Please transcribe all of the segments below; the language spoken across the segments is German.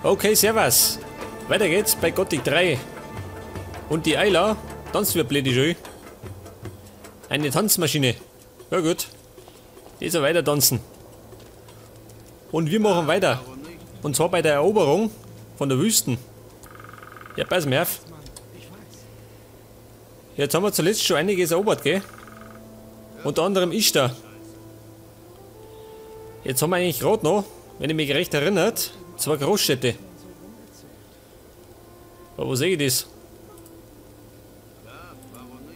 Okay, servus. Weiter geht's bei Gothic 3. Und die Ayla tanzt wie blöd schön. Eine Tanzmaschine. Ja gut. Die soll weiter tanzen. Und wir machen weiter. Und zwar bei der Eroberung von der Wüsten. Ja, pass mal auf. Jetzt haben wir zuletzt schon einiges erobert, gell? Unter anderem Ishtar. Jetzt haben wir eigentlich gerade noch, wenn ich mich recht erinnert, 2 Großstädte. Aber wo sehe ich das?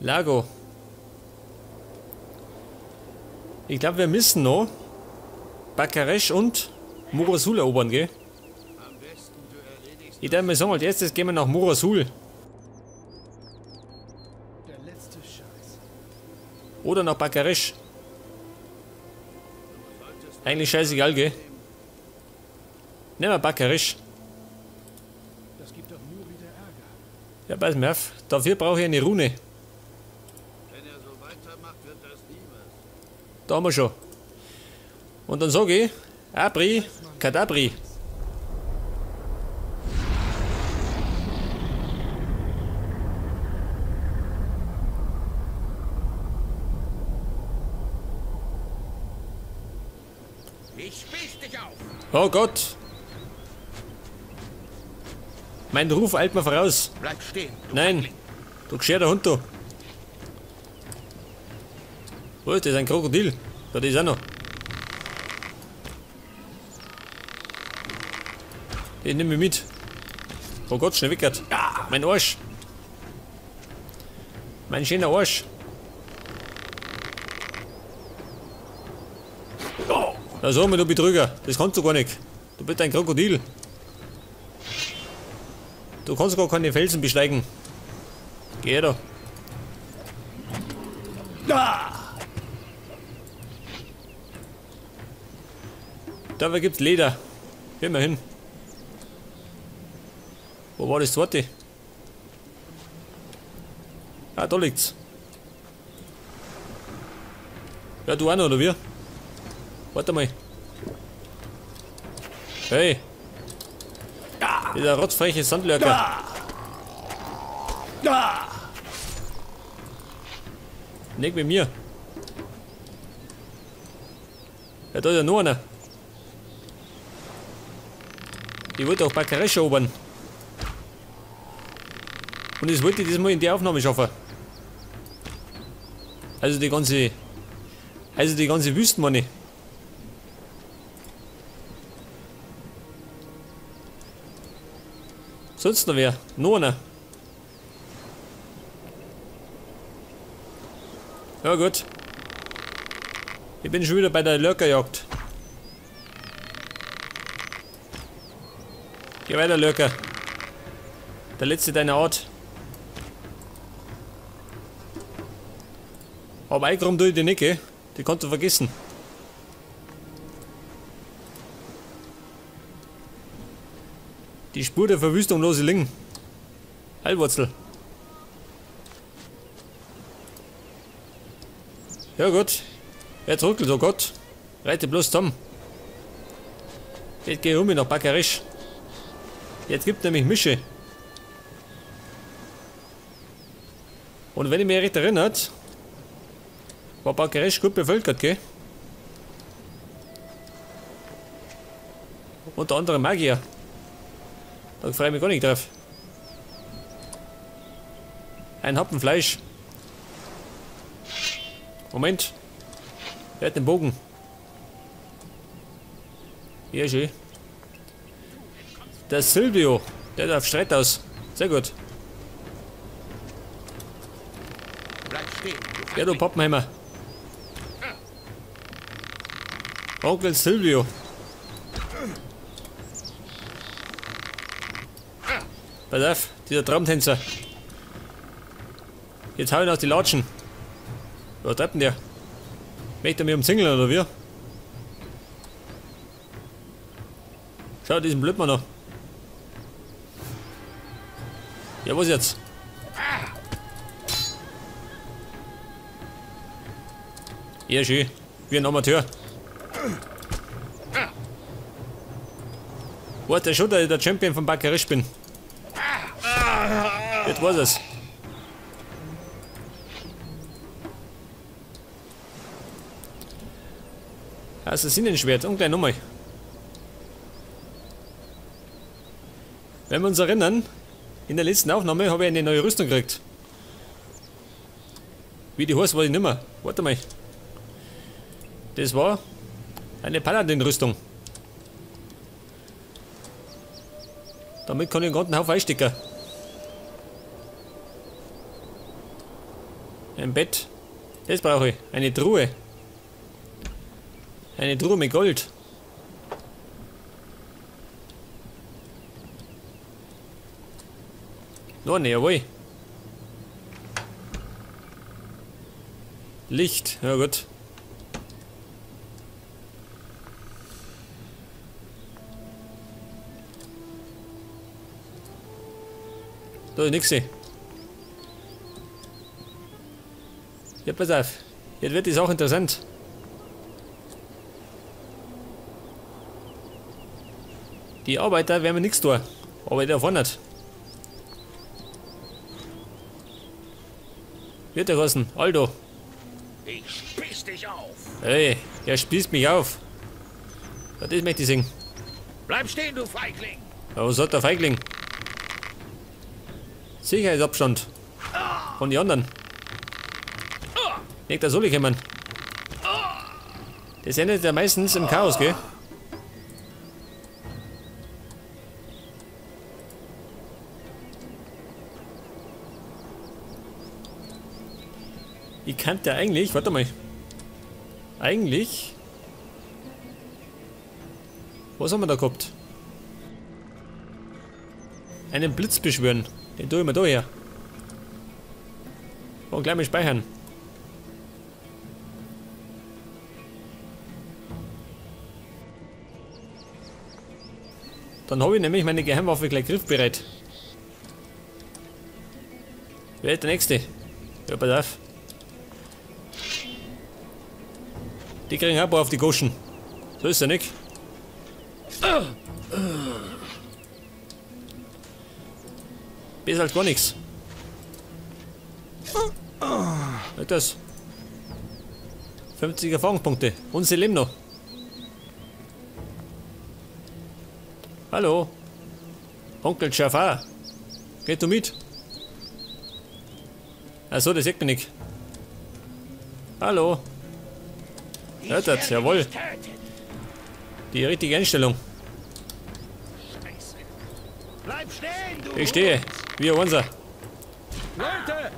Lago. Ich glaube, wir müssen noch Bakaresh und Murasul erobern, gell? Ich darf mal sagen, als erstes gehen wir nach Murasul. Oder nach Bakaresh. Eigentlich scheißegal, gell? Nehmen wir Bakaresh. Ja, pass mal auf. Dafür brauche ich eine Rune. Da haben wir schon. Und dann sage ich, Abri, Kadabri. Ich spieß dich auf. Oh Gott. Mein Ruf eilt mir voraus. Bleib stehen. Nein, du gescherter Hund, du. Wo ist das? Ein Krokodil. Da ist auch noch. Den nehme ich mit. Oh Gott, schnell weg. Ja, mein Arsch. Mein schöner Arsch. Da sag mal, du Betrüger. Das kannst du gar nicht. Du bist ein Krokodil. Du kannst gar keine Felsen besteigen. Geh da. Da gibt's Leder. Geh mal hin. Wo war das zweite? Ah, da liegt's. Ja, du auch noch, oder wie? Warte mal. Hey. Dieser rotzfreche Sandlurker. Nicht mit mir. Ja, da ist ja noch einer. Ich wollte auch Bakaresh erobern. Und das wollte ich diesmal in die Aufnahme schaffen. Also die ganze Wüste, meine ich. Sonst noch wer? Noch einer. Ja gut. Ich bin schon wieder bei der Lurkerjagd. Geh weiter, Lurker. Der letzte deiner Art. Aber eingeräumt tue ich die nicht, gell? Die kannst du vergessen. Die Spur der Verwüstung lose liegen. Heilwurzel. Ja gut. Jetzt ruckelt, oh Gott. Reite bloß zusammen. Jetzt geh ich um nach Bakaresh. Jetzt gibt nämlich Mische. Und wenn ich mich recht erinnert, war Bakaresh gut bevölkert, gell? Unter anderem Magier. Da freue ich mich gar nicht drauf. Ein Happen Fleisch. Moment. Wer hat den Bogen? Ja, schön. Der Silvio. Der hat auf Streit aus. Sehr gut. Bleib stehen. Ja, du Pappenheimer. Onkel Silvio. Pass auf, dieser Traumtänzer. Jetzt hau ihn aus die Latschen. Was treibt denn der? Möchte er mich umzingeln oder wie? Schau diesen Blödmann noch. Ja, was jetzt? Ja, schön. Wie ein Amateur. Weiß der schon, dass ich der Champion von Backerisch bin. Jetzt weiß es. Assassinenschwert und gleich nochmal. Wenn wir uns erinnern, in der letzten Aufnahme habe ich eine neue Rüstung gekriegt. Wie die heißt, weiß ich nicht mehr. Warte mal. Das war eine Paladin-Rüstung. Damit kann ich einen ganzen Haufen einstecken. Ein Bett. Das brauche ich. Eine Truhe. Eine Truhe mit Gold. Noch eine, jawohl. Licht, ja gut. Da ist nichts. Ja, pass auf. Jetzt wird es auch interessant. Die Arbeiter werden mir nichts tun. Aber der vorne nicht. Wird der Kosten? Aldo. Ich spieß dich auf. Hey, er spießt mich auf. Ja, das möchte ich sehen. Bleib stehen, du Feigling. Ja, was hat der Feigling? Sicherheitsabstand. Von den anderen. Nicht, da soll ich kommen. Das endet ja meistens im Chaos, gell? Ich kannte eigentlich, warte mal. Eigentlich. Was haben wir da gehabt? Einen Blitz beschwören. Den tue ich mir da her. Und gleich mal speichern. Dann habe ich nämlich meine Geheimwaffe gleich griffbereit. Wer ist der nächste? Ja, pass auf. Die kriegen auch ein paar auf die Goschen. So ist er nicht. Besser als gar nichts. Nicht das. 50 Erfahrungspunkte. Und sie leben noch. Hallo. Onkel Jafar. Geht du mit? Achso, das sieht man nicht. Hallo. Hört das, jawohl. Die richtige Einstellung. Scheiße. Bleib stehen, du. Ich stehe. Wie ein Unser. Leute,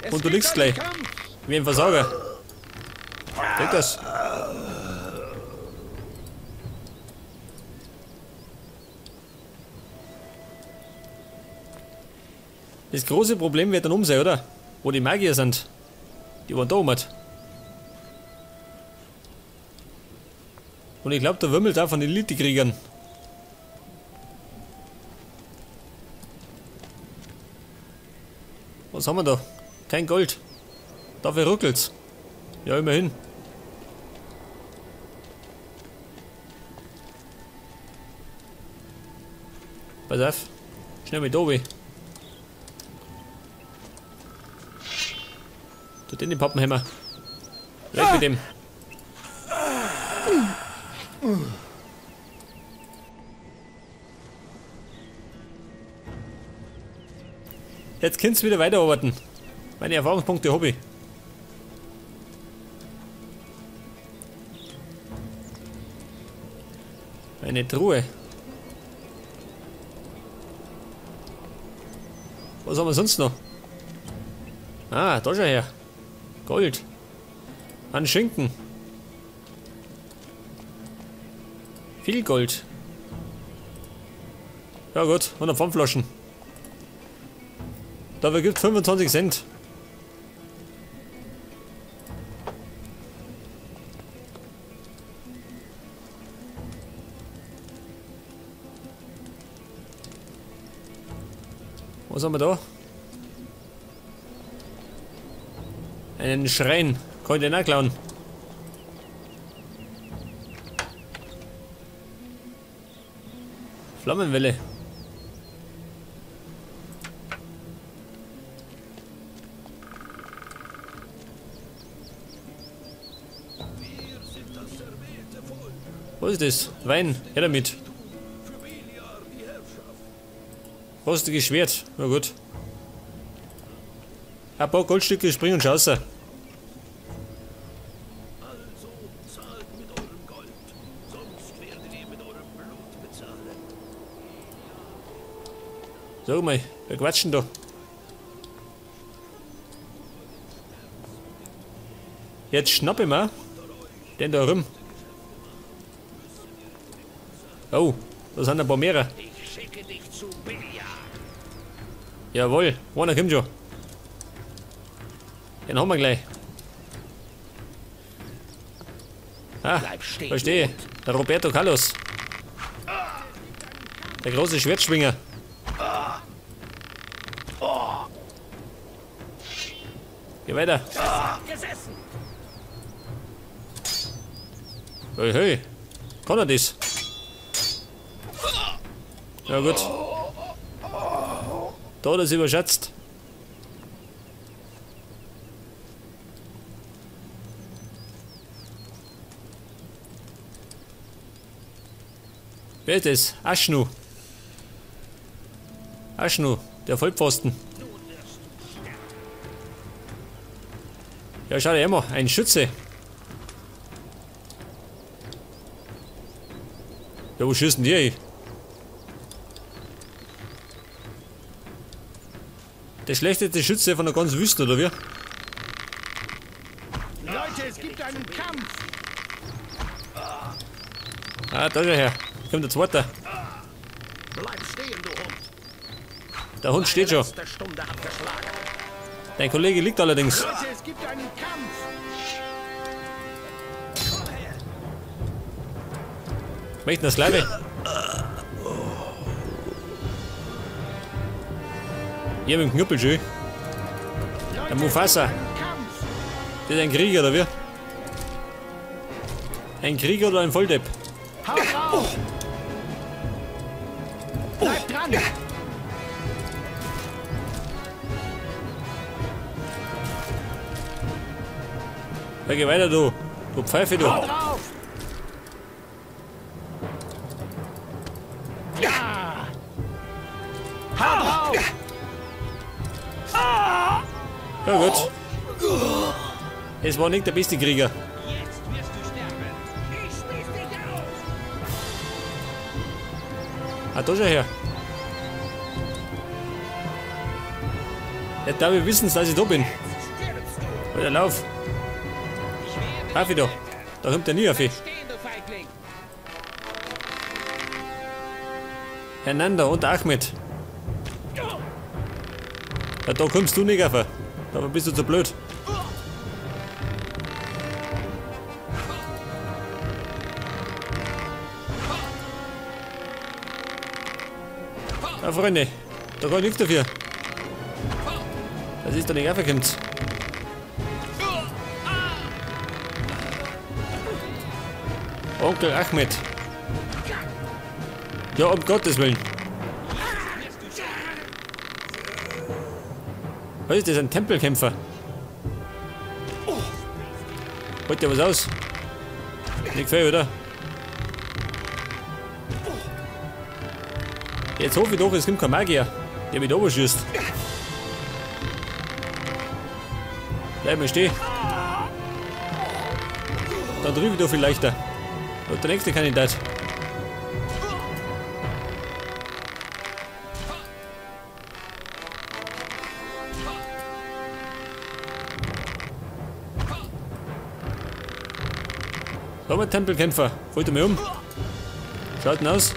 es Und du gibt liegst einen gleich. Kampf. Wie ein Versager. Geht das? Das große Problem wird dann sein, oder? Wo die Magier sind. Die waren da oben. Und ich glaube, der wimmelt auch von den Elite-Kriegern. Was haben wir da? Kein Gold. Dafür ruckelt's. Ja, immerhin. Pass auf. Schnell mit oben. Tu den Pappenheimer. Weg mit dem. Jetzt kannst du wieder weiterarbeiten. Meine Erfahrungspunkte habe ich. Eine Truhe. Was haben wir sonst noch? Ah, da schon her. Gold. An Schinken. Viel Gold. Ja gut, 100 Pfandflaschen. Dafür gibt 25 Cent. Was haben wir da? Einen Schrein. Kann ich den auch klauen? Flammenwelle. Was ist das? Wein, her damit. Rostiges Schwert, na gut. Ein paar Goldstücke springen und raus. Sag mal, wer quatscht denn da? Jetzt schnapp ich mal den da rum. Oh, da sind ein paar mehrere. Ich schicke dich zu Billard. Jawohl, einer kommt schon. Den haben wir gleich. Ah, Bleib stehen. verstehe. Der Roberto Carlos. Der große Schwertschwinger. Geh weiter. Gesessen. Hey, hey. Kann er das? Ja gut. Da hat er sich überschätzt. Wer ist das? Aschnu. Aschnu, der Vollpfosten. Ja, schau dir immer, ein Schütze. Ja, wo schießen die hin? Der schlechteste Schütze von der ganzen Wüste, oder wie? Leute, es gibt einen Kampf. Ah, da schau her. Kommt der zweite. Bleib stehen, du Hund. Der Hund steht schon. Letzte Stunde hat geschlagen. Dein Kollege liegt allerdings. Leute, es gibt einen Kampf. Möchten das Leibe? Hier mit dem Knüppel schön. Der Mufasa. Kampf. Das ist ein Krieger, oder wie? Ein Krieger oder ein Volldepp? Hau drauf. Bleib dran. Ja, geh weiter, du. Du Pfeife, du. Hau drauf. Ja. Hau drauf. Ja, gut. Es war nicht der beste Krieger. Jetzt wirst du sterben. Ich spieß dich auf. Ah, da schau her. Jetzt darf ich wissen, dass ich da bin. Stirbst du. Alter, lauf. Ich werde Auf da. Da kommt der nie auf. stehen, du Feigling. Hernando und Ahmed. Ja, da kommst du nicht auf. Aber bist du zu blöd. Ja, Freunde, da kann ich nichts dafür. Das ist doch nicht aufgekommen. Onkel Ahmed. Ja, um Gottes Willen. Was ist das, ein Tempelkämpfer? Holt dir was aus? Nicht viel, oder? Jetzt hoffe ich doch, es kommt kein Magier, der mit oben schießt. Bleib mal stehen. Da drüben doch viel leichter. Und der nächste Kandidat. Da haben wir Tempelkämpfer. Wollt ihr mich um? Schaut ihn aus.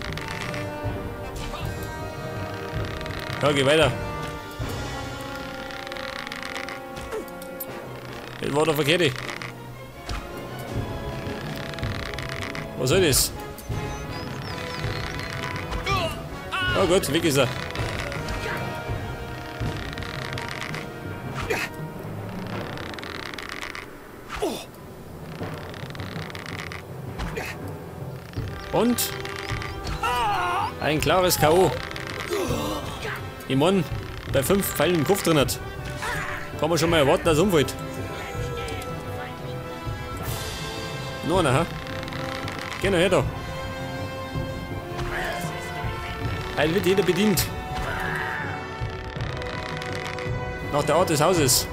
Ja, geh weiter. Das war der Verkehrte. Was soll das? Oh gut, weg ist er. Und Ein klares K.O. Ich mein, bei 5 Pfeilen im Kopf drin hat. Kann man schon mal erwarten, dass es umfällt. Noch einer, ha? Geh noch her da. Heute wird jeder bedient. Nach der Art des Hauses.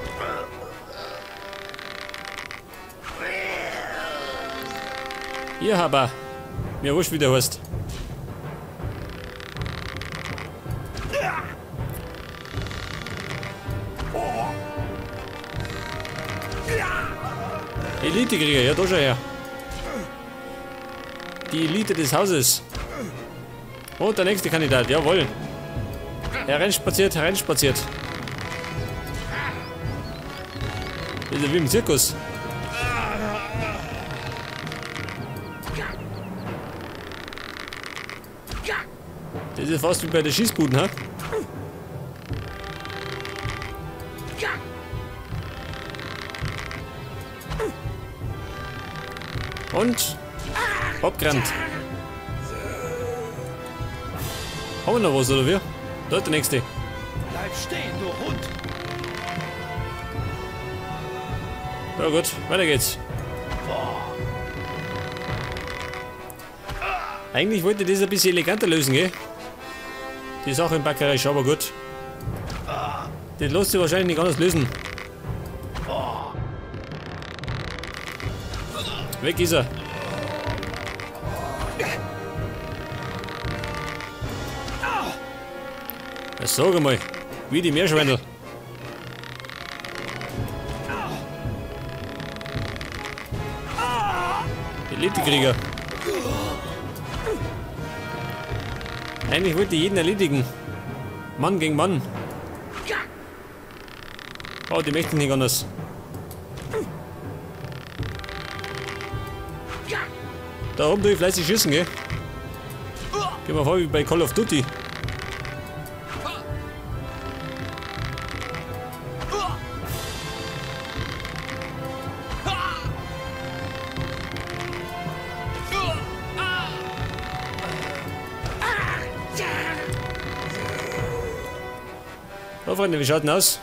Hier, Haber. Mir wurscht, wie du heißt. Elitekrieger, ja, da schau her. Die Elite des Hauses. Und der nächste Kandidat, jawohl. Hereinspaziert, hereinspaziert. Das ist ja wie im Zirkus. Das ist fast wie bei der Schießbuden, ha? Und abgerannt. Haben wir noch was, oder wie? Da ist der nächste. Bleib stehen, du Hund! Ja gut, weiter geht's. Eigentlich wollte ich das ein bisschen eleganter lösen, gell? Die Sache im Bäckerei, aber gut. Das lässt sich wahrscheinlich nicht anders lösen. Weg ist er. Das sag einmal, wie die Meerschweinel. Elitekrieger. Eigentlich wollte ich jeden erledigen. Mann gegen Mann. Oh, die möchten nicht anders. Da oben tue ich fleißig schießen, gell? Gehen wir vor wie bei Call of Duty. So, Freunde, wie schaut denn aus?